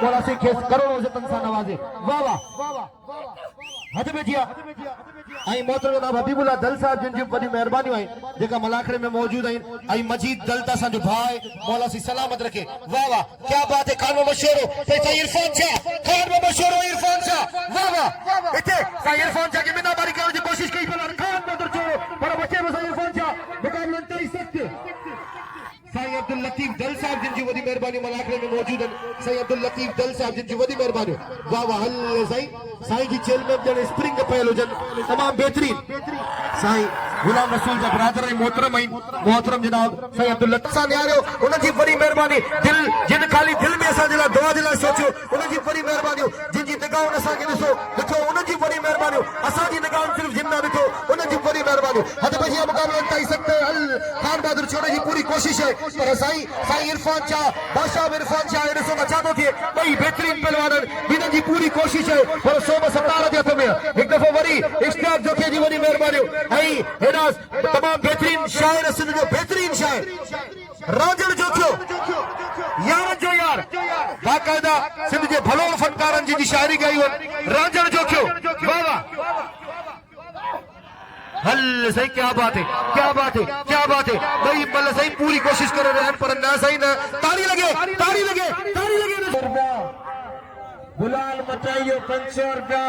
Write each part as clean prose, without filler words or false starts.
मौला सिंह खेस करोड़ों इज़्ज़तन सां नवाज़े। वाह वाह हद में जिया आई मोहतरम जनाब हबीबुल्लाह दल साहब जिन जी बड़ी मेहरबानी आई जेका मलाखड़े में मौजूद आई आई मजीद दल ता सा जो भाई मौला सी सलामत रखे। वाह वाह क्या बात है। खान में मशहूर हो ते इरफान शाह, खान में मशहूर हो इरफान शाह। वाह वाह इथे सा इरफान शाह की मीनाबारी करने की कोशिश की पर खान में उधर छोड़ो पर बच्चे में सा इरफान शाह मुकाबला नहीं सकते। साईं अब्दुल लतीफ दल साहब जिन जी वडी मेहरबानी मलाखड़े में मौजूद है। साईं अब्दुल लतीफ दल साहब जिन जी वडी मेहरबानी। वाह वाह हल साईं जी चेल में जन स्प्रिंग पहल हुजन तमाम बेहतरीन। साईं गुलाम रसूल जा ब्रादर मोहतरम आई मोहतरम जनाब साईं अब्दुल लतीफ साहब यारो उन जी वडी मेहरबानी दिल जिन खाली दिल में असा जिला दुआ जिला सोचो उन जी वडी मेहरबानी जिन जी निगाह असा के दिसो देखो उन जी वडी मेहरबानी असा जी निगाह सिर्फ जिन्ना देखो उन जी वडी मेहरबानी। हद बजिया मुकाबला तय सकते हल खान बहादुर छोड़े जी पूरी कोशिश है पर साईं इरफान शाह बादशाह इरफान शाह ॾिसो न चाहतो थे ॿई बेहतरीन पहलवान हिननि जी पूरी कोशिश है पर 117 जे हथ में एक दफ़ो वरी इश्तियाक जोखे जी वॾी महिरबानी ऐं हेॾा तमाम बेहतरीन शाइर सिंध जो बेहतरीन शाइर राजन जोखियो यारनि जो यार बाक़ायदा सिंध जे भलोड़ फनकारनि जी शाइरी कई राजन जोखियो। वाह वाह हल सही क्या बात है क्या बात है क्या बात है भाई मतलब सही पूरी कोशिश कर रहे हैं पर ना सही ना ताली लगे ताली लगे ताली लगे। गुलाल मचाइयो 500 रुपया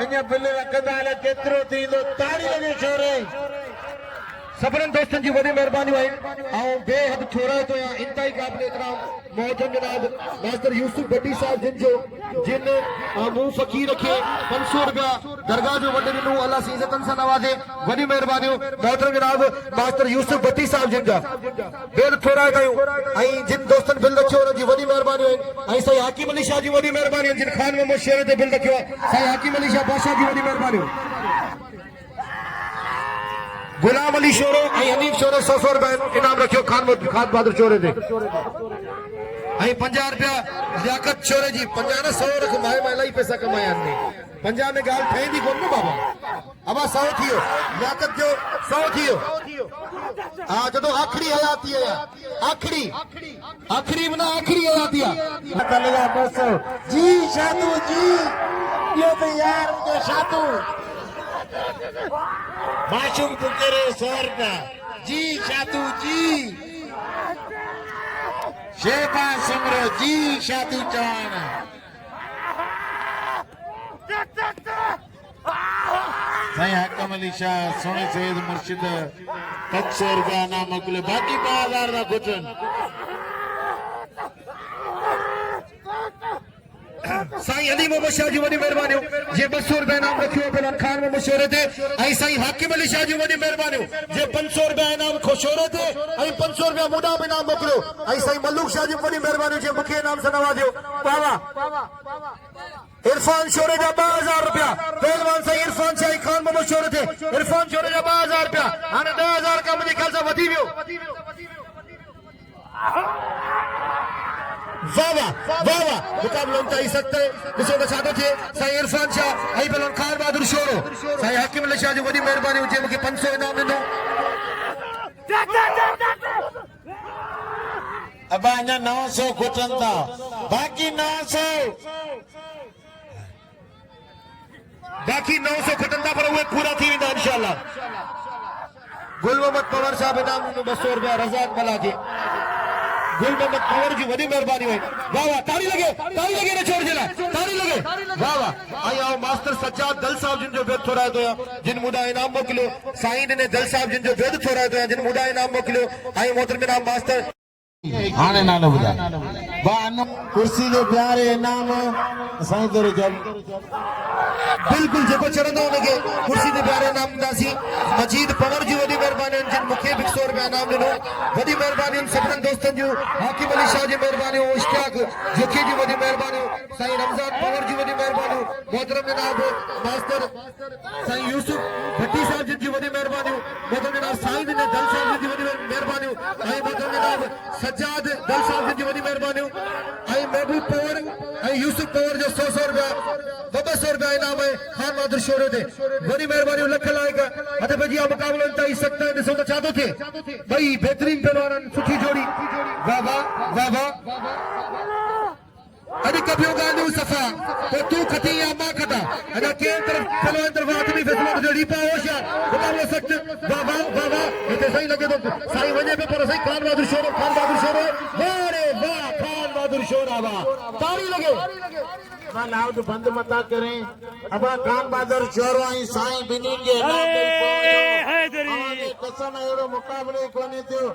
इन बिल रखंदा केतिरो थींदो ताली लगे छोरे। सबरन दोस्तन जी वडी मेहरबानी आई और बेहद छोरा तो यहाँ इंतहाई काबिल एहतराम मौजूद जनाब मास्टर यूसुफ भट्टी साहब जिन मुंह फकीर रखे 500 रुपया दरगाह जो वॾे ॾिनो अल्लाह सी इज़्ज़तन सां नवाज़े वडी मेहरबानी मोहतरम जनाब मास्टर यूसुफ भट्टी साहब जिन जा बेहद छोरा कयूं ऐं जिन दोस्तन बिल रखियो उन जी वडी मेहरबानी ऐं साईं हाकिम अली शाह जी वडी मेहरबानी जिन खान में मुशहर ते बिल रखियो साईं हाकिम अली शाह बादशाह जी वडी मेहरबानी। गुलाम अली शोरो हनीफ शोरो 100 रुपया इनाम रखियो खान बहादुर शोरे ते 50 रुपया लियाकत शोरे जी 50 न 100 रख माए इलाही पैसा कमाया 50 में गाल ठहंदी कोन न बाबा अब 100 थियो लियाकत जो 100 थियो हां जदो आखिरी हयाती है आखिरी आखिरी बना आखिरी हयाती है चलेगा 200 जी शादू जी ये तो यार के शादू माशूम पुकरे 100 रुपया जी शादू जी शेबा सिमरो जी शादू चौहान साईं हाकिम अली शाह सोने सैयद मुर्शिद 500 रुपया ना मोकले बाकी 2000 ना कुटन साईं अली मोहम्मद शाह जी वडी मेहरबानी जे 200 रुपया इनाम रखियो फिलहाल खान में मशहूर थे ऐं साईं हाकिम अली शाह जी वडी मेहरबानी जे 500 रुपया इनाम खुशोरे थे ऐं 500 रुपया मुडा में इनाम मोकलियो ऐं साईं मलूक शाह जी वडी मेहरबानी जे मुखे इनाम सां नवाज़ियो। वाह वाह इरफान शोरे जा 2000 रुपया पहलवान साईं इरफान शाह खान में मशहूर थे इरफान शोरे जा 2000 रुपया हाणे 10000 का मुझे ख्याल सां वधी वियो। वाह वाह वाह वाह मुकाबला तय सकते ॾिसो त छा थो थिए साईं इरफान शाह ऐं पहलवान खान बहादुर शोरो साईं हाकिम अली शाह जी वॾी महिरबानी हुजे मूंखे 500 इनाम ॾिनो। अब अञा 900 खुटनि था बाक़ी 900 खटनि था पर उहे पूरा थी वेंदा इंशाअल्लाह। गुल मोहम्मद पवार साहब इनाम 200 रुपया रज़ाक मला खे गुल मोहम्मद पवार जी वॾी महिरबानी हुई। वाह वाह ताली लगे न छोड़ जिला ताली लगे। वाह वाह आई आओ मास्टर सज्जाद दल साहब जिन जो बेद थोड़ा तो जिन मुदा इनाम मोकलियो साईं ने दल साहब जिन जो बेद थोड़ा तो जिन मुदा इनाम मोकलियो आई मोहतरम जनाब मास्टर हाणे नालो ॿुधा कुर्सी जे प्यारे इनाम साईं तेरे जब बिल्कुल जेको चढ़ंदो हुनखे कुर्सी ते प्यारे इनाम ॾींदासीं। मजीद पवर जी वॾी महिरबानी जिन मूंखे 100 रुपया इनाम ॾिनो वॾी महिरबानी सभिनी दोस्तनि जूं हाकिम अली शाह जी महिरबानी इश्तियाक जोखी जी वॾी महिरबानी साईं रमज़ान पवर जी वॾी महिरबानी मोहतरम जनाब मास्टर साईं यूसुफ भट्टी साहब जी वॾी महिरबानी मोहतरम जनाब साईं दल साहब जी वॾी महिरबानी ऐं मोहतरम जनाब सज्जाद दल साहब जी वॾी महिरबानी ऐं महबूब पवर ऐं यूसुफ पवर जो 100 रुपया 200 रुपया इनाम है खान बहादुर शोरे ते वॾी महिरबानी लख लाइक हथ भजिया मुकाबलो तय सकते ॾिसो त छा थो थिए ॿई बेहतरीन पहलवान सुठी जोड़ी। वाह वाह वाह वाह अॼु हिकु ॿियो ॻाल्हियूं सफ़ा पोइ तूं खटी या मां खटा अञा कंहिं तरफ़ चलो हिन तरफ़ आदमी फैसलो जो रीपा होशियार मुक़ाबिलो सख्त वाह वाह वाह वाह हिते सही लॻे थो साईं वञे पियो पर सही खान बहादुर शोरो वाह रे वाह खान बहादुर शोरा वाह ताड़ी लॻे मां लाउड बंद मता करें अब खान बहादुर शोरो आई साईं बिन्हीं के नाम पे कसम अहिड़ो मुक़ाबिलो कोन्हे थियो